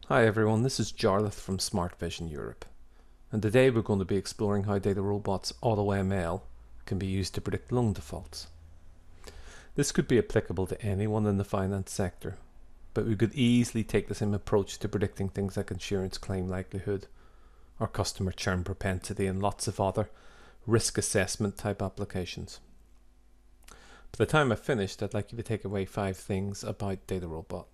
Hi everyone, this is Jarlath from Smart Vision Europe, and today we're going to be exploring how Data Robot's AutoML can be used to predict loan defaults. This could be applicable to anyone in the finance sector, but we could easily take the same approach to predicting things like insurance claim likelihood, or customer churn propensity, and lots of other risk assessment type applications. By the time I've finished, I'd like you to take away 5 things about Data Robot.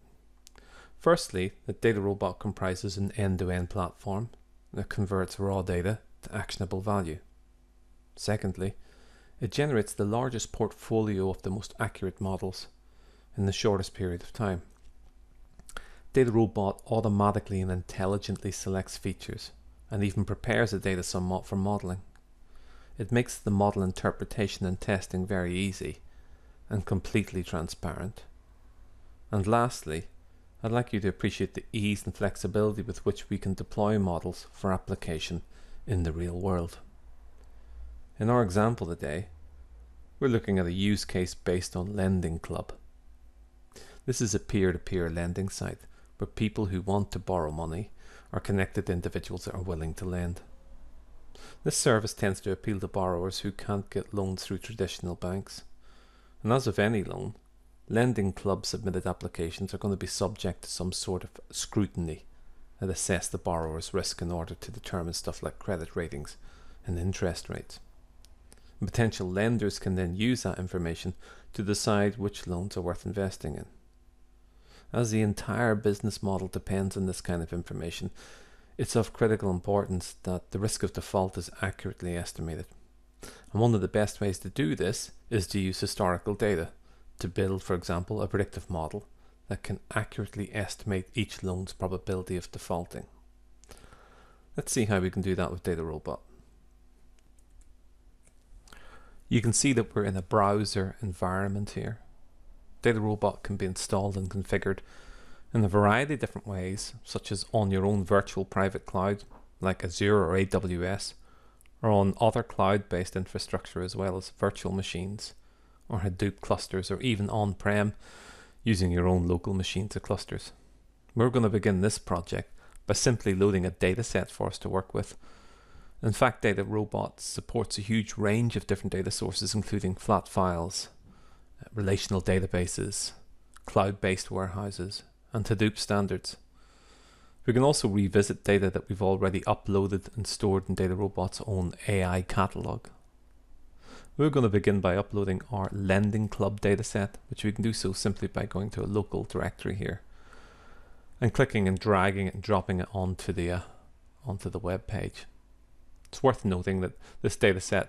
Firstly, the Data Robot comprises an end-to-end platform that converts raw data to actionable value. Secondly, it generates the largest portfolio of the most accurate models in the shortest period of time. Data Robot automatically and intelligently selects features and even prepares the data somewhat for modeling. It makes the model interpretation and testing very easy and completely transparent. And lastly, I'd like you to appreciate the ease and flexibility with which we can deploy models for application in the real world. In our example today, we're looking at a use case based on Lending Club. This is a peer-to-peer lending site where people who want to borrow money are connected to individuals that are willing to lend. This service tends to appeal to borrowers who can't get loans through traditional banks. And as with any loan, Lending Club submitted applications are going to be subject to some sort of scrutiny that assess the borrower's risk in order to determine stuff like credit ratings and interest rates. And potential lenders can then use that information to decide which loans are worth investing in. As the entire business model depends on this kind of information, it's of critical importance that the risk of default is accurately estimated. And one of the best ways to do this is to use historical data to build, for example, a predictive model that can accurately estimate each loan's probability of defaulting. Let's see how we can do that with Data Robot. You can see that we're in a browser environment here. Data Robot can be installed and configured in a variety of different ways, such as on your own virtual private cloud like Azure or AWS, or on other cloud-based infrastructure as well as virtual machines or Hadoop clusters, or even on-prem using your own local machines or clusters. We're going to begin this project by simply loading a data set for us to work with. In fact, Data Robot supports a huge range of different data sources, including flat files, relational databases, cloud-based warehouses, and Hadoop standards. We can also revisit data that we've already uploaded and stored in Data Robot's own AI catalog. We're going to begin by uploading our Lending Club dataset, which we can do so simply by going to a local directory here and clicking and dragging it and dropping it onto the web page. It's worth noting that this dataset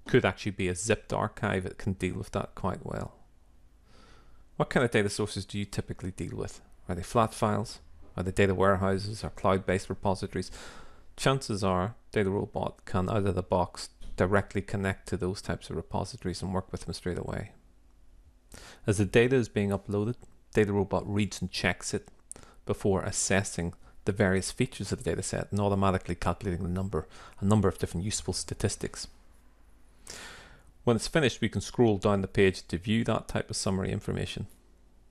could actually be a zipped archive. It can deal with that quite well. What kind of data sources do you typically deal with? Are they flat files? Are they data warehouses or cloud-based repositories? Chances are Data Robot can, out of the box, directly connect to those types of repositories and work with them straight away. As the data is being uploaded, Data Robot reads and checks it before assessing the various features of the dataset and automatically calculating a number of different useful statistics. When it's finished, we can scroll down the page to view that type of summary information.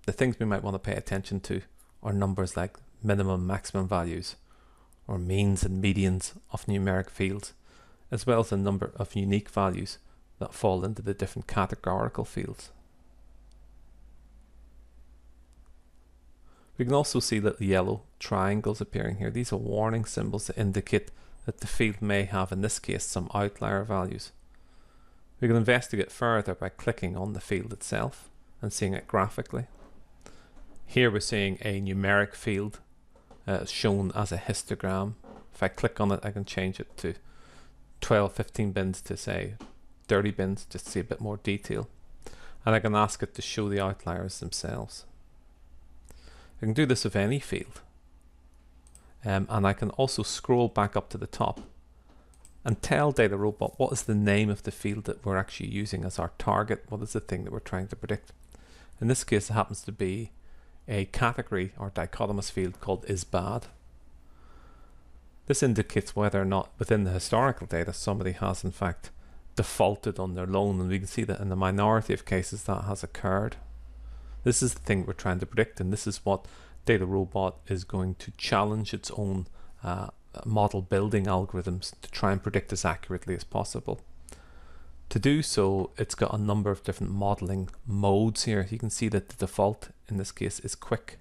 The things we might want to pay attention to are numbers like minimum, maximum values, or means and medians of numeric fields, as well as a number of unique values that fall into the different categorical fields. We can also see little yellow triangles appearing here. These are warning symbols that indicate that the field may have, in this case, some outlier values. We can investigate further by clicking on the field itself and seeing it graphically. Here we're seeing a numeric field shown as a histogram. If I click on it, I can change it to 12, 15 bins to say 30 bins, just to see a bit more detail. And I can ask it to show the outliers themselves. I can do this with any field. And I can also scroll back up to the top and tell Data Robot what is the name of the field that we're actually using as our target. What is the thing that we're trying to predict? In this case, it happens to be a category or dichotomous field called isBad. This indicates whether or not within the historical data somebody has in fact defaulted on their loan, and we can see that in the minority of cases that has occurred. This is the thing we're trying to predict, and this is what Data Robot is going to challenge its own model building algorithms to try and predict as accurately as possible. To do so, it's got a number of different modeling modes here. You can see that the default in this case is quick.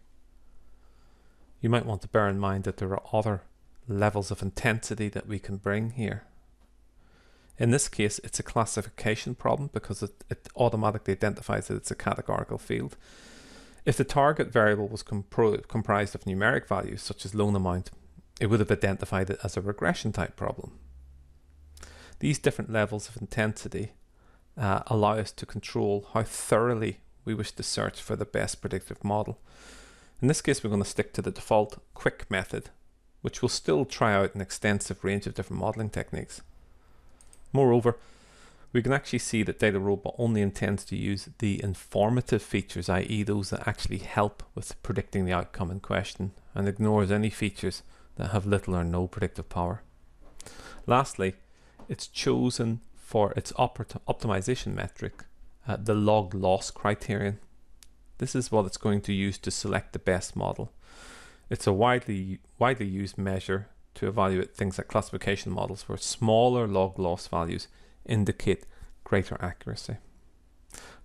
You might want to bear in mind that there are other levels of intensity that we can bring here. In this case, it's a classification problem because it automatically identifies that it's a categorical field. If the target variable was comprised of numeric values such as loan amount, it would have identified it as a regression type problem. These different levels of intensity allow us to control how thoroughly we wish to search for the best predictive model. In this case, we're going to stick to the default quick method, which will still try out an extensive range of different modeling techniques. Moreover, we can actually see that Data Robot only intends to use the informative features, i.e. those that actually help with predicting the outcome in question, and ignores any features that have little or no predictive power. Lastly, it's chosen for its optimization metric the log loss criterion. This is what it's going to use to select the best model. It's a widely used measure to evaluate things like classification models where smaller log loss values indicate greater accuracy.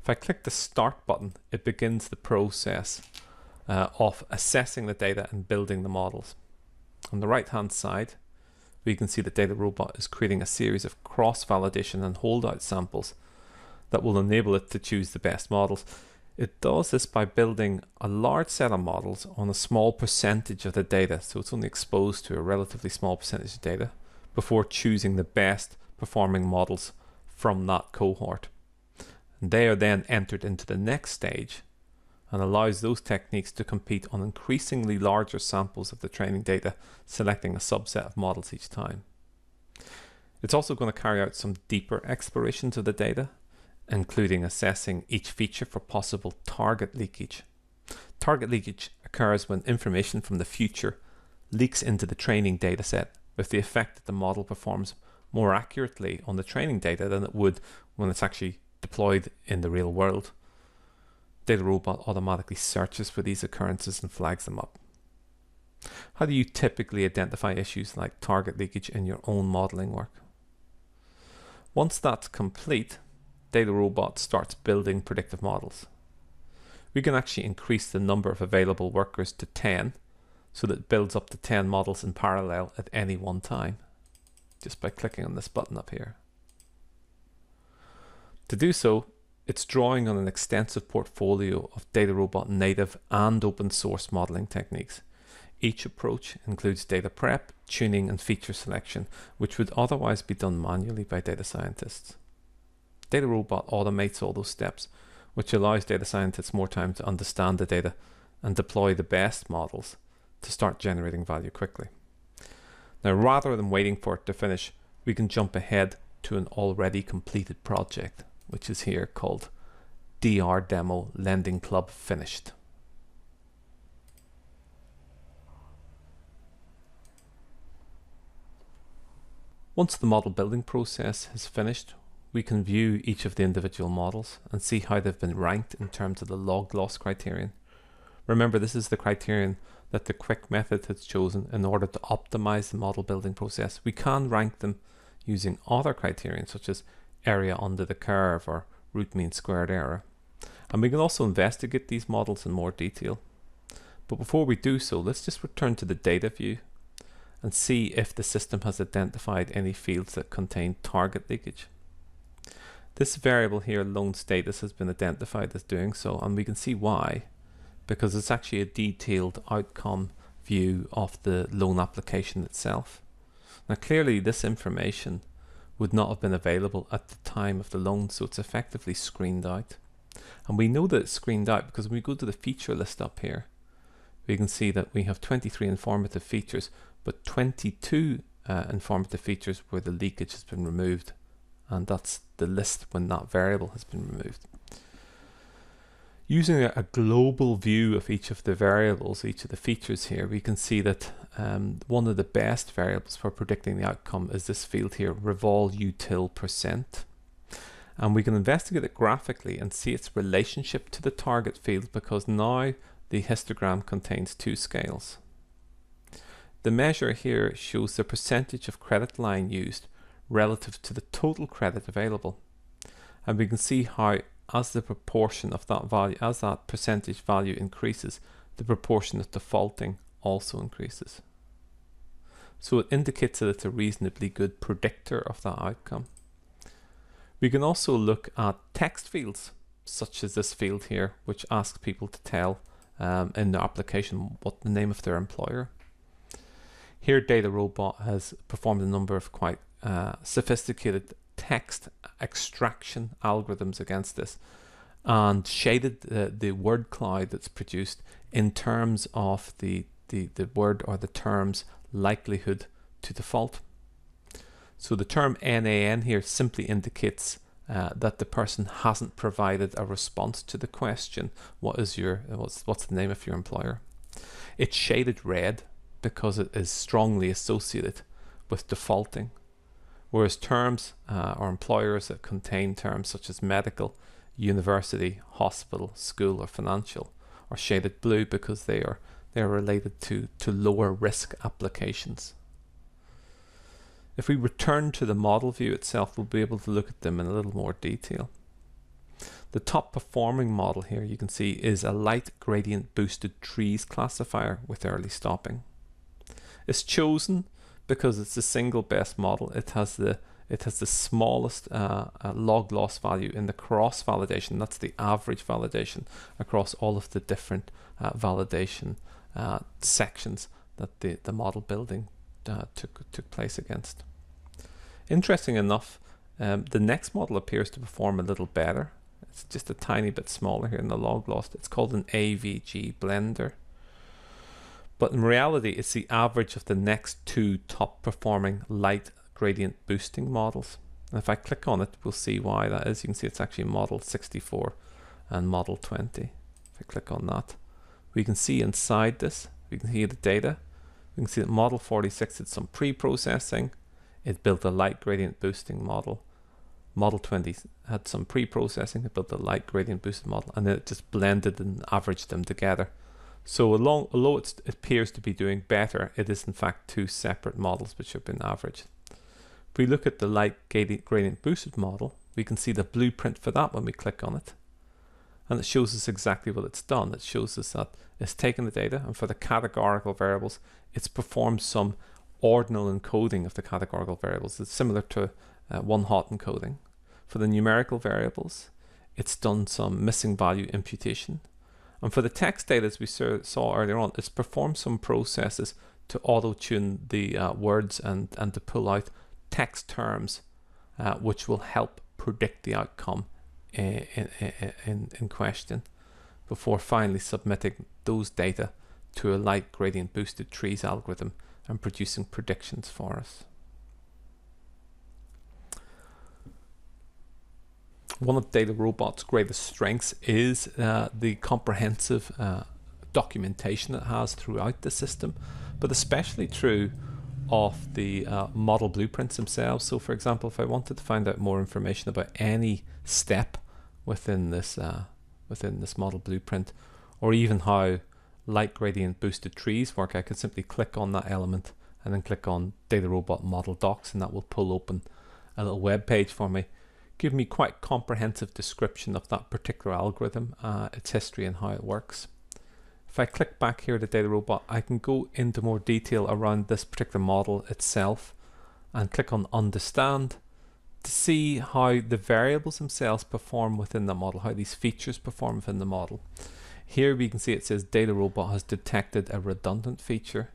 If I click the Start button, it begins the process of assessing the data and building the models. On the right hand side, we can see that Data Robot is creating a series of cross-validation and holdout samples that will enable it to choose the best models. It does this by building a large set of models on a small percentage of the data, so it's only exposed to a relatively small percentage of data before choosing the best performing models from that cohort. And they are then entered into the next stage and allows those techniques to compete on increasingly larger samples of the training data, selecting a subset of models each time. It's also going to carry out some deeper explorations of the data, including assessing each feature for possible target leakage. Target leakage occurs when information from the future leaks into the training data set, with the effect that the model performs more accurately on the training data than it would when it's actually deployed in the real world. Data Robot automatically searches for these occurrences and flags them up. How do you typically identify issues like target leakage in your own modeling work? Once that's complete, Data Robot starts building predictive models. We can actually increase the number of available workers to 10 so that it builds up to 10 models in parallel at any one time, just by clicking on this button up here. To do so, it's drawing on an extensive portfolio of Data Robot native and open source modeling techniques. Each approach includes data prep, tuning, and feature selection, which would otherwise be done manually by data scientists. Data Robot automates all those steps, which allows data scientists more time to understand the data and deploy the best models to start generating value quickly. Now, rather than waiting for it to finish, we can jump ahead to an already completed project, which is here called DR Demo Lending Club Finished. Once the model building process has finished, we can view each of the individual models and see how they've been ranked in terms of the log loss criterion. Remember, this is the criterion that the quick method has chosen in order to optimize the model building process. We can rank them using other criterion such as area under the curve or root mean squared error. And we can also investigate these models in more detail. But before we do so, let's just return to the data view and see if the system has identified any fields that contain target leakage. This variable here, loan status, has been identified as doing so, and we can see why, because it's actually a detailed outcome view of the loan application itself. Now clearly this information would not have been available at the time of the loan, so it's effectively screened out. And we know that it's screened out because when we go to the feature list up here, we can see that we have 23 informative features, but 22 informative features where the leakage has been removed. And that's the list when that variable has been removed. Using a global view of each of the variables, each of the features here, we can see that one of the best variables for predicting the outcome is this field here, revol util %. And we can investigate it graphically and see its relationship to the target field, because now the histogram contains two scales. The measure here shows the percentage of credit line used relative to the total credit available. And we can see how, as the proportion of that value, as that percentage value increases, the proportion of defaulting also increases. So it indicates that it's a reasonably good predictor of that outcome. We can also look at text fields, such as this field here, which asks people to tell in the application what the name of their employer. Here, DataRobot has performed a number of quite sophisticated text extraction algorithms against this, and shaded the word cloud that's produced in terms of the word or the term's likelihood to default. So the term NAN here simply indicates that the person hasn't provided a response to the question, what's the name of your employer? It's shaded red because it is strongly associated with defaulting, whereas terms or employers that contain terms such as medical, university, hospital, school, or financial are shaded blue because they're related to lower risk applications. If we return to the model view itself, we'll be able to look at them in a little more detail. The top performing model here you can see is a light gradient boosted trees classifier with early stopping. It's chosen because it's the single best model. It has the smallest log loss value in the cross validation. That's the average validation across all of the different validation sections that the model building took place against. Interesting enough, the next model appears to perform a little better. It's just a tiny bit smaller here in the log loss. It's called an AVG blender. But in reality, it's the average of the next two top performing light gradient boosting models. And if I click on it, we'll see why that is. You can see it's actually model 64 and model 20. If I click on that, we can see inside this, we can see the data. We can see that model 46 did some pre-processing. It built a light gradient boosting model. Model 20 had some pre-processing. It built a light gradient boosted model, and then it just blended and averaged them together. So although it appears to be doing better, it is in fact two separate models which have been averaged. If we look at the light gradient boosted model, we can see the blueprint for that when we click on it. And it shows us exactly what it's done. It shows us that it's taken the data, and for the categorical variables, it's performed some ordinal encoding of the categorical variables. It's similar to one-hot encoding. For the numerical variables, it's done some missing value imputation. And for the text data, as we saw earlier on, it's performed some processes to auto-tune the words and to pull out text terms, which will help predict the outcome in question before finally submitting those data to a light gradient boosted trees algorithm and producing predictions for us. One of DataRobot's greatest strengths is the comprehensive documentation it has throughout the system, but especially true of the model blueprints themselves. So for example, if I wanted to find out more information about any step within this model blueprint, or even how light gradient boosted trees work, I could simply click on that element and then click on DataRobot model docs, and that will pull open a little web page for me, give me quite comprehensive description of that particular algorithm, its history and how it works. If I click back here to DataRobot, I can go into more detail around this particular model itself and click on Understand to see how the variables themselves perform within the model, how these features perform within the model. Here we can see it says DataRobot has detected a redundant feature.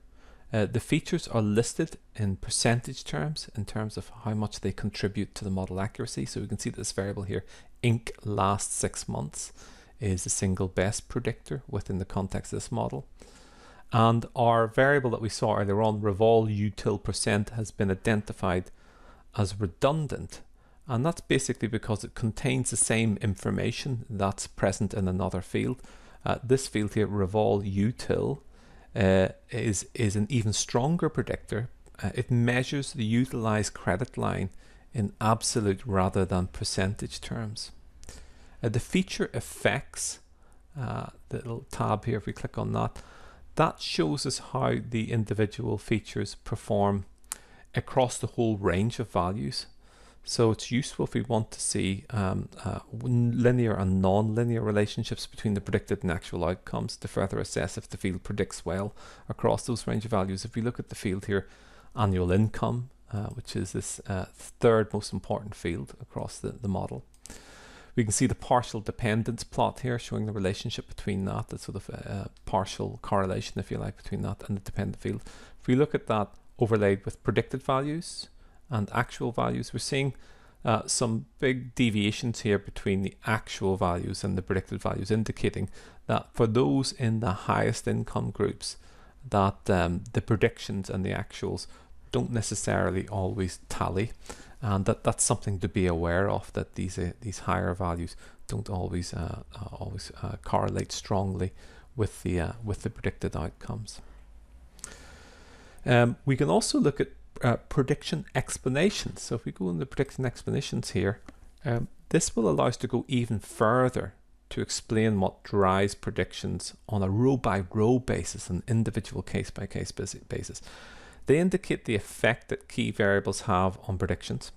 The features are listed in percentage terms in terms of how much they contribute to the model accuracy. So we can see that this variable here, inc last 6 months, is the single best predictor within the context of this model. And our variable that we saw earlier on, revolutil%, has been identified as redundant. And that's basically because it contains the same information that's present in another field. This field here, revolutil, is an even stronger predictor. It measures the utilized credit line in absolute rather than percentage terms. The feature effects the little tab here, if we click on that, that shows us how the individual features perform across the whole range of values. So it's useful if we want to see linear and non-linear relationships between the predicted and actual outcomes to further assess if the field predicts well across those range of values. If we look at the field here, annual income, which is this third most important field across the model, we can see the partial dependence plot here showing the relationship between that, the sort of partial correlation, if you like, between that and the dependent field. If we look at that overlaid with predicted values and actual values, we're seeing some big deviations here between the actual values and the predicted values, indicating that for those in the highest income groups, that the predictions and the actuals don't necessarily always tally, and that's something to be aware of, that these higher values don't always correlate strongly with the predicted outcomes. We can also look at prediction explanations. So if we go into prediction explanations here, this will allow us to go even further to explain what drives predictions on a row-by-row basis, an individual case-by-case basis. They indicate the effect that key variables have on predictions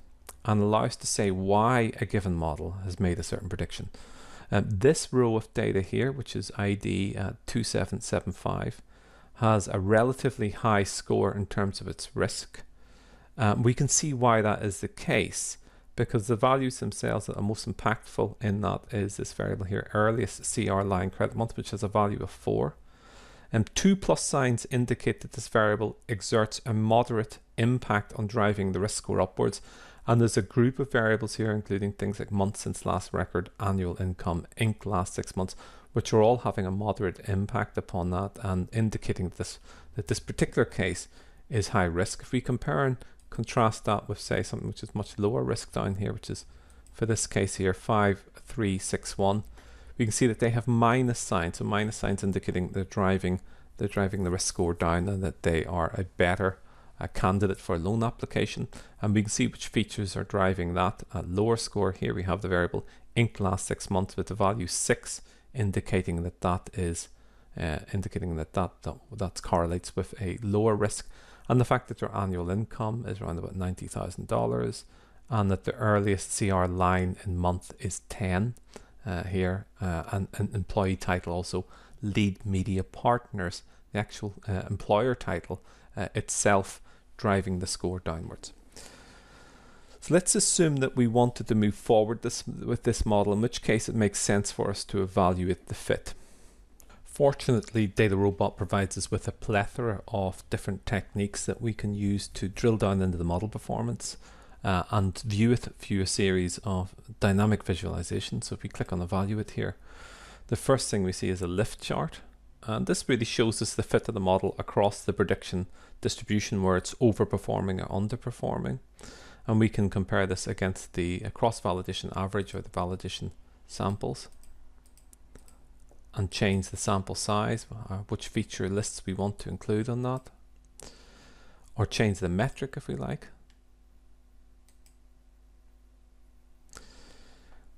and allow us to say why a given model has made a certain prediction. This row of data here, which is ID 2775, has a relatively high score in terms of its risk. We can see why that is the case, because the values themselves that are most impactful in that is this variable here, earliest CR line credit month, which has a value of 4. And 2 plus signs indicate that this variable exerts a moderate impact on driving the risk score upwards. And there's a group of variables here, including things like month since last record, annual income, Inc. last 6 months, which are all having a moderate impact upon that and indicating that this particular case is high risk. If we compare and contrast that with, say, something which is much lower risk down here, which is for this case here 5361, we can see that they have minus signs. So minus signs indicating they're driving the risk score down and that they are a better candidate for a loan application. And we can see which features are driving that. Lower score here, we have the variable Inc. last 6 months with the value 6, indicating that is that correlates with a lower risk. And the fact that their annual income is around about $90,000 and that the earliest CR line in month is 10 here, and employee title also lead media partners, the actual employer title itself driving the score downwards. So let's assume that we wanted to move forward with this model, in which case it makes sense for us to evaluate the fit. Fortunately, DataRobot provides us with a plethora of different techniques that we can use to drill down into the model performance and view it through a series of dynamic visualizations. So if we click on Evaluate here, the first thing we see is a lift chart. And this really shows us the fit of the model across the prediction distribution, where it's overperforming or underperforming. And we can compare this against the cross-validation average or the validation samples and change the sample size, which feature lists we want to include on that, or change the metric if we like.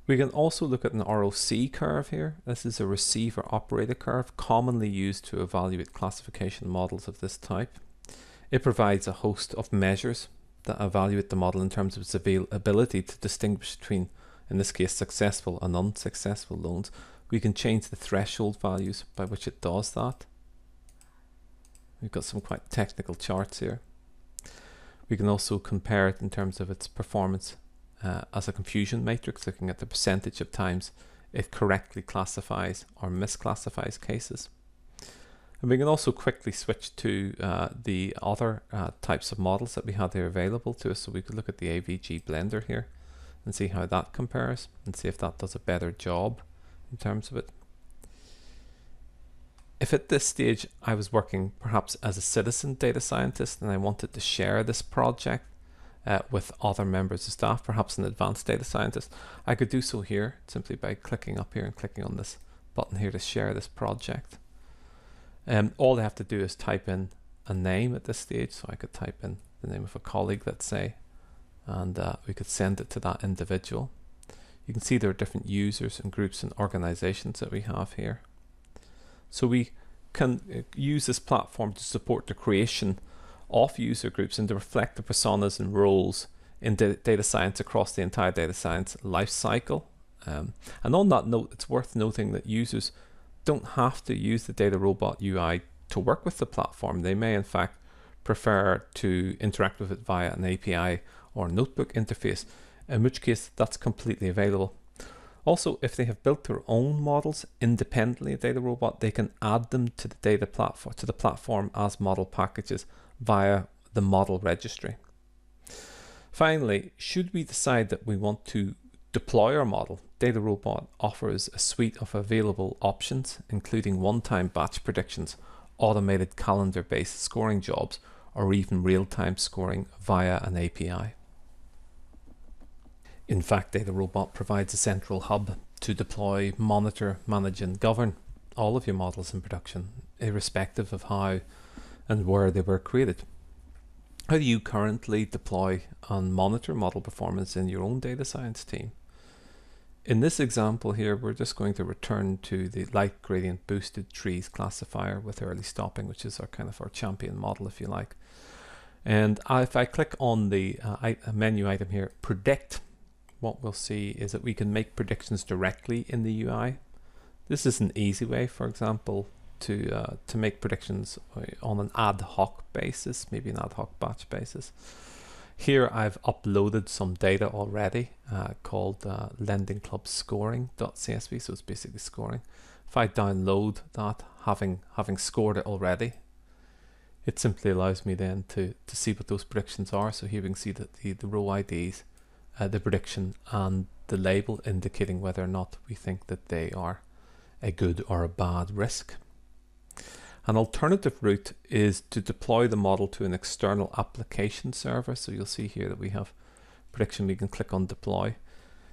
We can also look at an ROC curve here. This is a receiver operator curve commonly used to evaluate classification models of this type. It provides a host of measures that evaluate the model in terms of its ability to distinguish between, in this case, successful and unsuccessful loans. We can change the threshold values by which it does that. We've got some quite technical charts here. We can also compare it in terms of its performance as a confusion matrix, looking at the percentage of times it correctly classifies or misclassifies cases. And we can also quickly switch to the other types of models that we have there available to us. So we could look at the AVG blender here and see how that compares and see if that does a better job in terms of it. If at this stage I was working perhaps as a citizen data scientist and I wanted to share this project with other members of staff, perhaps an advanced data scientist, I could do so here simply by clicking up here and clicking on this button here to share this project. All they have to do is type in a name at this stage. So I could type in the name of a colleague, let's say, and we could send it to that individual. You can see there are different users and groups and organizations that we have here. So we can use this platform to support the creation of user groups and to reflect the personas and roles in data science across the entire data science life cycle. And on that note, it's worth noting that users don't have to use the Data Robot UI to work with the platform. They may in fact prefer to interact with it via an API or notebook interface, in which case that's completely available. Also, if they have built their own models independently of Data Robot, they can add them to the platform as model packages via the model registry. Finally, should we decide that we want to deploy our model, Data Robot offers a suite of available options, including one-time batch predictions, automated calendar-based scoring jobs, or even real-time scoring via an API. In fact, Data Robot provides a central hub to deploy, monitor, manage, and govern all of your models in production, irrespective of how and where they were created. How do you currently deploy and monitor model performance in your own data science team? In this example here, we're just going to return to the light gradient boosted trees classifier with early stopping, which is our kind of our champion model, if you like. And if I click on the menu item here, predict, what we'll see is that we can make predictions directly in the UI. This is an easy way, for example, to make predictions on an ad hoc basis, maybe an ad hoc batch basis. Here I've uploaded some data already called lendingclubscoring.csv, so it's basically scoring. If I download that, having scored it already, it simply allows me then to see what those predictions are. So here we can see that the row IDs, the prediction, and the label indicating whether or not we think that they are a good or a bad risk. An alternative route is to deploy the model to an external application server. So you'll see here that we have prediction. We can click on deploy.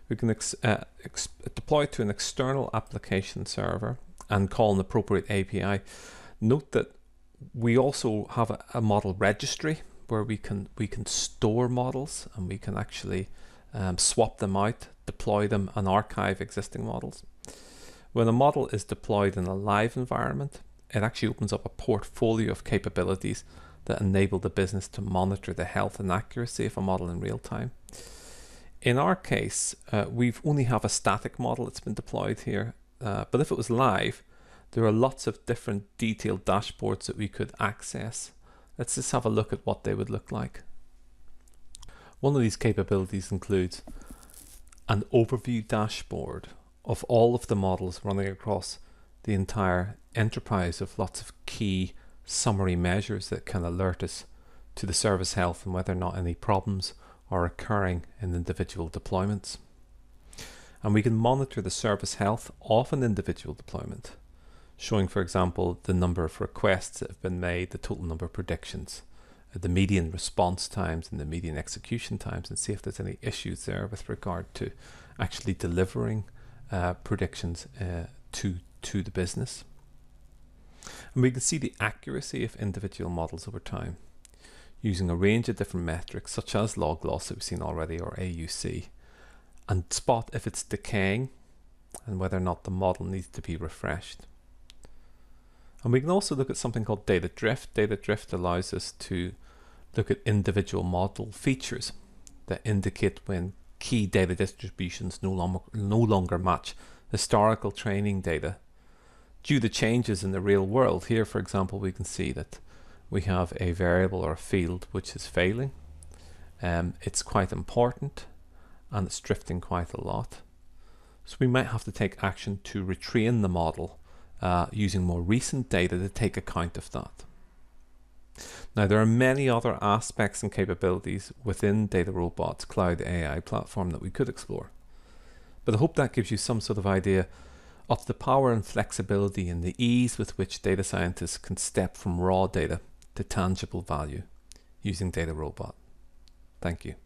We can deploy to an external application server and call an appropriate API. Note that we also have a model registry where we can store models, and we can actually swap them out, deploy them, and archive existing models. When a model is deployed in a live environment, it actually opens up a portfolio of capabilities that enable the business to monitor the health and accuracy of a model in real time. In our case, we've only have a static model that's been deployed here, but if it was live, there are lots of different detailed dashboards that we could access. Let's just have a look at what they would look like. One of these capabilities includes an overview dashboard of all of the models running across the entire enterprise, of lots of key summary measures that can alert us to the service health and whether or not any problems are occurring in individual deployments. And we can monitor the service health of an individual deployment, showing, for example, the number of requests that have been made, the total number of predictions, the median response times and the median execution times, and see if there's any issues there with regard to actually delivering predictions to the business. And we can see the accuracy of individual models over time using a range of different metrics such as log loss that we've seen already, or AUC, and spot if it's decaying and whether or not the model needs to be refreshed. And we can also look at something called data drift. Data drift allows us to look at individual model features that indicate when key data distributions no longer match historical training data due to changes in the real world. Here, for example, we can see that we have a variable or a field which is failing. It's quite important and it's drifting quite a lot. So we might have to take action to retrain the model using more recent data to take account of that. Now, there are many other aspects and capabilities within Data Robot's cloud AI platform that we could explore. But I hope that gives you some sort of idea of the power and flexibility and the ease with which data scientists can step from raw data to tangible value using Data Robot. Thank you.